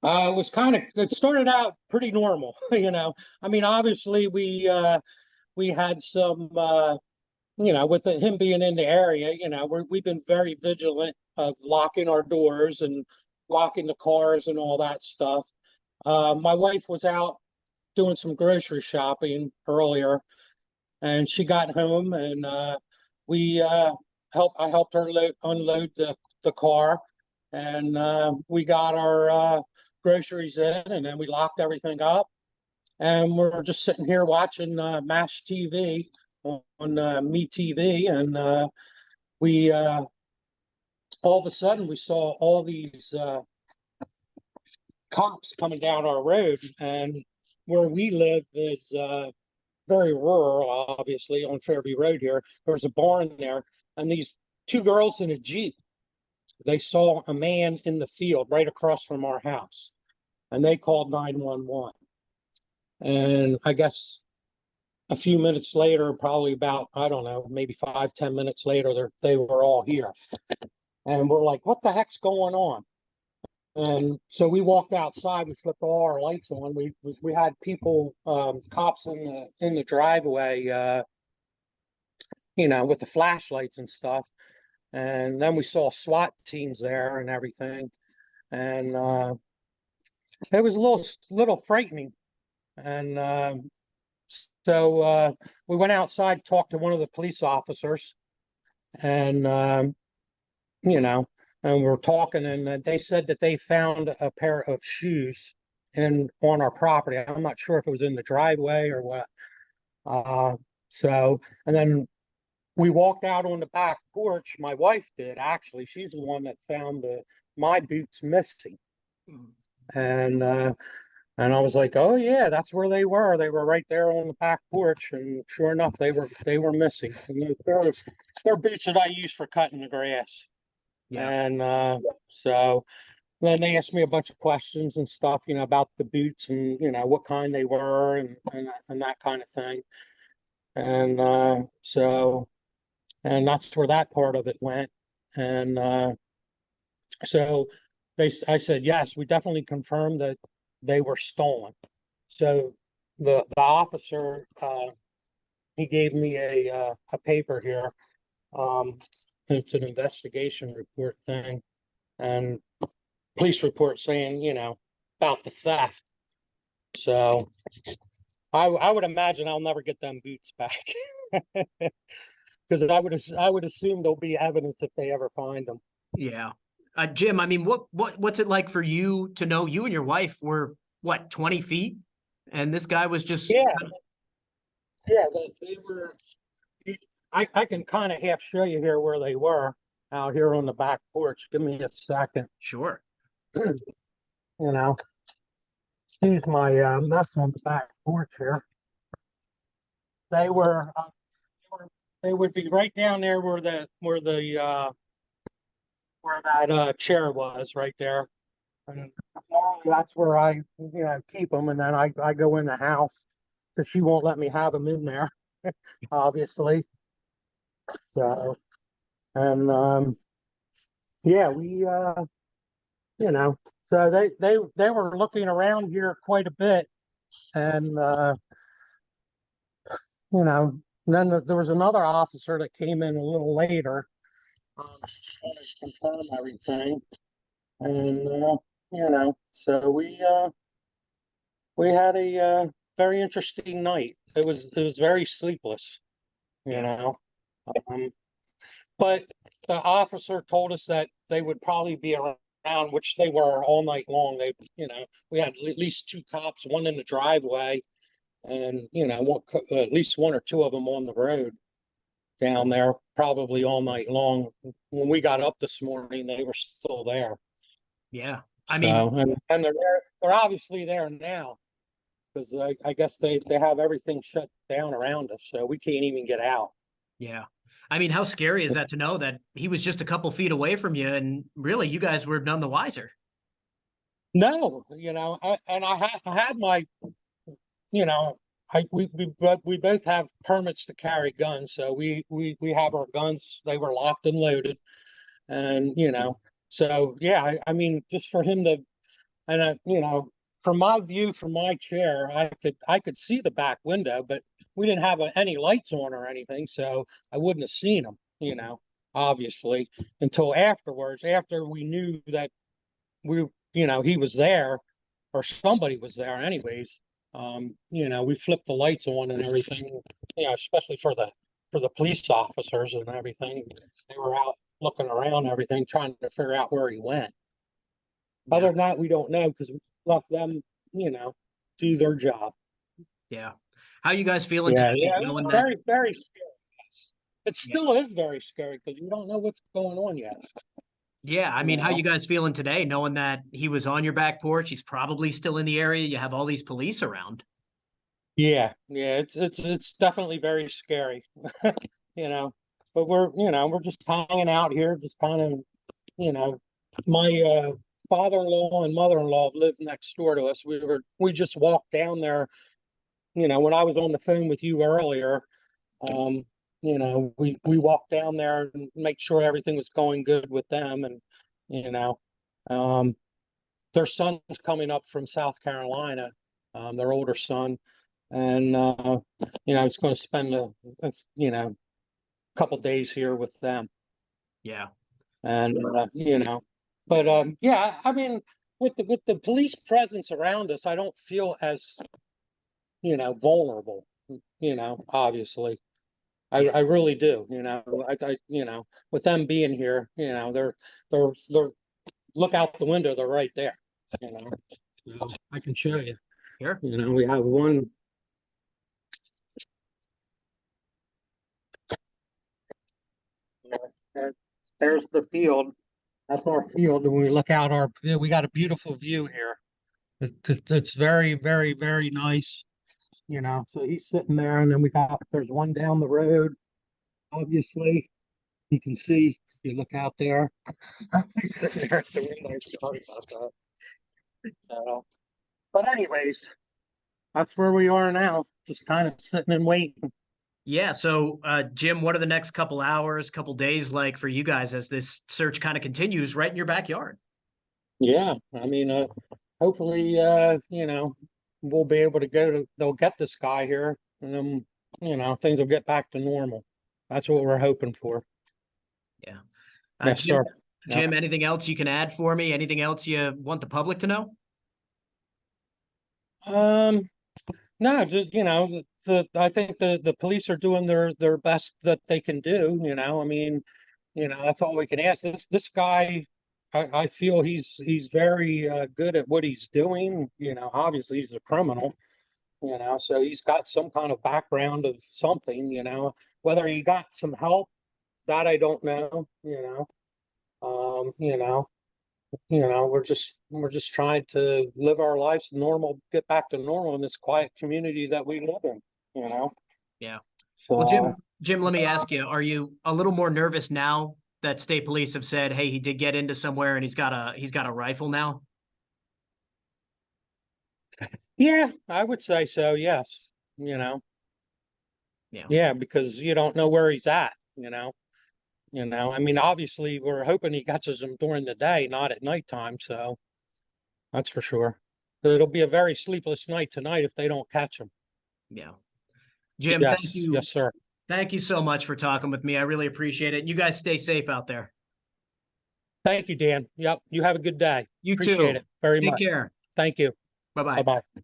It was it started out pretty normal, you know. I mean, obviously we had some, with him being in the area, we've been very vigilant of locking our doors and locking the cars and all that stuff. My wife was out doing some grocery shopping earlier, and she got home, and we I helped her unload the car, and we got our groceries in, and then we locked everything up, and we're just sitting here watching MASH TV on Me TV, and we all of a sudden we saw all these cops coming down our road, and where we live is very rural, obviously, on Fairview Road here. There's a barn there, and these two girls in a Jeep, they saw a man in the field right across from our house, and they called 911. And I guess a few minutes later, probably about, I don't know, maybe 5-10 minutes later, they were all here. And we're like, what the heck's going on? And so we walked outside. We flipped all our lights on. We had people, cops in the driveway, with the flashlights and stuff. And then we saw SWAT teams there and everything. And it was a little frightening. And so we went outside, talked to one of the police officers, and and we're talking, and they said that they found a pair of shoes on our property. I'm not sure if it was in the driveway or what. And then we walked out on the back porch. My wife did, actually. She's the one that found my boots missing. And I was like, oh yeah, that's where they were. They were right there on the back porch, and sure enough, they were missing. And they're boots that I use for cutting the grass. Yeah. And so then they asked me a bunch of questions and stuff, about the boots and what kind they were and that kind of thing. And and that's where that part of it went. And so I said, yes, we definitely confirmed that they were stolen. So the officer, he gave me a paper here. It's an investigation report thing, and police report saying, about the theft. So I would imagine I'll never get them boots back. Because I would assume there'll be evidence if they ever find them. Yeah. Jim, I mean, what's it like for you to know you and your wife were, 20 feet? And this guy was just... Yeah. Yeah, they were... I can kind of half show you here where they were, out here on the back porch. Give me a second. Sure. Excuse my mess on the back porch here. They would be right down there where that chair was, right there. And that's where I keep them, and then I go in the house because she won't let me have them in there, obviously. So, and yeah, so they were looking around here quite a bit, and then there was another officer that came in a little later, to confirm everything, and so we had a very interesting night. It was very sleepless, but the officer told us that they would probably be around, which they were all night long. We had at least two cops, one in the driveway, and at least one or two of them on the road down there, probably all night long. When we got up this morning, they were still there. Yeah, and they're obviously there now, because I guess they have everything shut down around us, so we can't even get out. Yeah. I mean, how scary is that to know that he was just a couple feet away from you, and really you guys were none the wiser? No, I had my, we both have permits to carry guns, so we have our guns. They were locked and loaded, and so yeah, I mean, just for him to And you know, from my view, from my chair, I could see the back window, but we didn't have any lights on or anything, so I wouldn't have seen him. You know, obviously, until afterwards, after we knew that you know, he was there, or somebody was there, anyways. You know, we flipped the lights on and everything. You know, especially for the police officers and everything. They were out looking around, and everything, trying to figure out where he went. Yeah. Other than that, we don't know because we left them, you know, do their job. Yeah. How you guys feeling Yeah, today, yeah, it knowing was that? very scary. It Yeah. still is very scary because you don't know what's going on yet. Yeah, I You mean, how you know? guys feeling today, knowing that he was on your back porch? He's probably still in the area. You have all these police around. Yeah, yeah, it's definitely very scary. You know, but you know, we're just hanging out here, just kind of, you know, my father-in-law and mother-in-law live next door to us. We just walked down there. You know, when I was on the phone with you earlier, um, you know, we walked down there and make sure everything was going good with them, and you know, um, their son's coming up from South Carolina, their older son, and you know, it's going to spend you know, couple days here with them, Yeah. and you know, but yeah, I mean, with the police presence around us, I don't feel as, you know, vulnerable. You know, obviously, Yeah. I really do. You know, you know, with them being here, you know, they're look out the window, they're right there. You know, so I can show you. Sure. You know, we have one. there- There's the field. That's our field, and when we look out we got a beautiful view here. It's very nice. You know, so he's sitting there, and then there's one down the road. Obviously, you can see if you look out there. He's sitting there at the window. Sorry about that. But anyways, that's where we are now. Just kind of sitting and waiting. Yeah. So, Jim, what are the next couple hours, couple days like for you guys as this search kind of continues right in your backyard? Yeah, I mean, hopefully, you know, we'll be able to they'll get this guy here, and then, you know, things will get back to normal. That's what we're hoping for. Yeah. Yes, Jim, sir. Yep. Jim, anything else you can add for me? Anything else you want the public to know? Um, no, just, you know, I think the police are doing their best that they can do. You know, I mean, you know, that's all we can ask. This guy, I feel he's very good at what he's doing. You know, obviously he's a criminal. You know, so he's got some kind of background of something. You know, whether he got some help, that I don't know. You know, we're just trying to live our lives normal, get back to normal in this quiet community that we live in, you know. Yeah. Well, So Jim, let me ask you, are you a little more nervous now that state police have said, hey, he did get into somewhere and he's got a rifle now? yeah, I would say so, yes. You know, Yeah. yeah, because you don't know where he's at, you know. I mean, obviously we're hoping he catches them during the day, not at nighttime, so that's for sure. It'll be a very sleepless night tonight if they don't catch him. Yeah. Jim, Yes, yes, sir. thank you so much for talking with me. I really appreciate it. You guys stay safe out there. Thank you, Dan. Yep, you have a good day. You Appreciate too. it very Take much. care. Thank you. Bye-bye. Bye-bye.